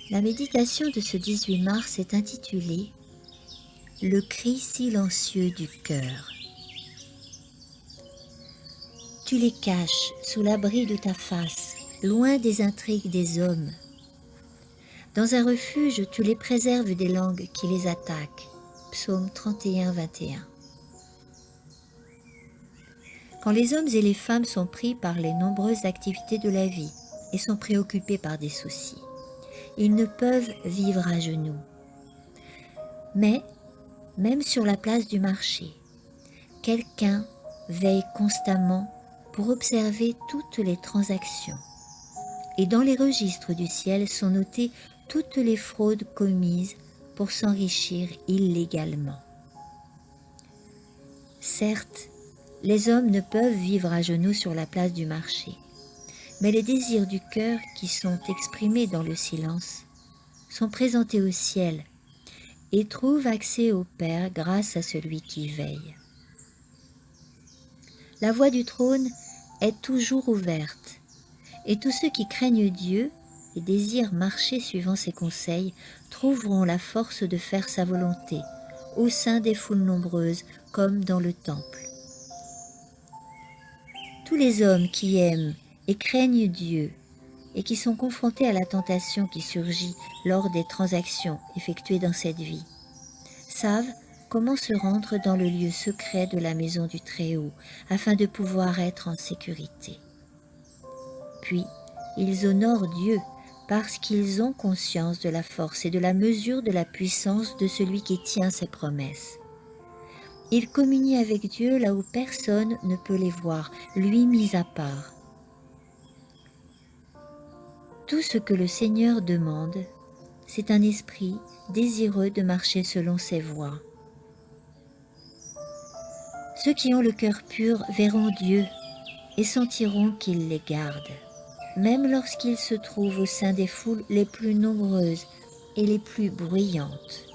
La méditation de ce 18 mars est intitulée « Le cri silencieux du cœur ». Tu les caches sous l'abri de ta face, loin des intrigues des hommes. Dans un refuge, tu les préserves des langues qui les attaquent. Psaume 31, 21. Quand les hommes et les femmes sont pris par les nombreuses activités de la vie et sont préoccupés par des soucis, ils ne peuvent vivre à genoux. Mais, même sur la place du marché, quelqu'un veille constamment pour observer toutes les transactions. Et dans les registres du ciel sont notées toutes les fraudes commises pour s'enrichir illégalement. Certes, les hommes ne peuvent vivre à genoux sur la place du marché, mais les désirs du cœur qui sont exprimés dans le silence sont présentés au ciel et trouvent accès au Père grâce à celui qui veille. La voie du trône est toujours ouverte, et tous ceux qui craignent Dieu et désirent marcher suivant ses conseils trouveront la force de faire sa volonté, au sein des foules nombreuses comme dans le temple. Tous les hommes qui aiment et craignent Dieu et qui sont confrontés à la tentation qui surgit lors des transactions effectuées dans cette vie, savent comment se rendre dans le lieu secret de la maison du Très-Haut afin de pouvoir être en sécurité. Puis, ils honorent Dieu parce qu'ils ont conscience de la force et de la mesure de la puissance de celui qui tient ses promesses. Ils communient avec Dieu là où personne ne peut les voir, lui mis à part. Tout ce que le Seigneur demande, c'est un esprit désireux de marcher selon ses voies. Ceux qui ont le cœur pur verront Dieu et sentiront qu'il les garde, même lorsqu'ils se trouvent au sein des foules les plus nombreuses et les plus bruyantes,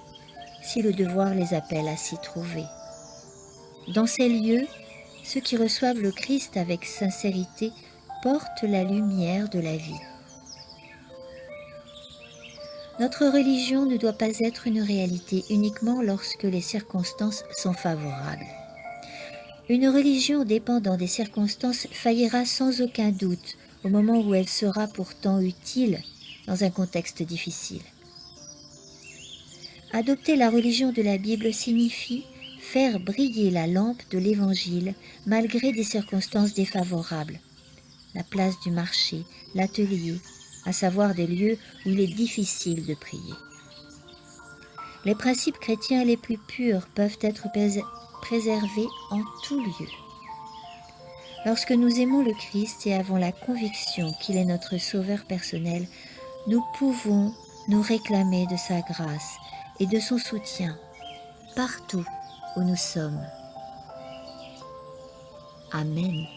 si le devoir les appelle à s'y trouver. Dans ces lieux, ceux qui reçoivent le Christ avec sincérité portent la lumière de la vie. Notre religion ne doit pas être une réalité uniquement lorsque les circonstances sont favorables. Une religion dépendant des circonstances faillira sans aucun doute au moment où elle sera pourtant utile dans un contexte difficile. Adopter la religion de la Bible signifie faire briller la lampe de l'Évangile malgré des circonstances défavorables. La place du marché, l'atelier, à savoir des lieux où il est difficile de prier. Les principes chrétiens les plus purs peuvent être préservés en tout lieu. Lorsque nous aimons le Christ et avons la conviction qu'il est notre sauveur personnel, nous pouvons nous réclamer de sa grâce et de son soutien partout où nous sommes. Amen.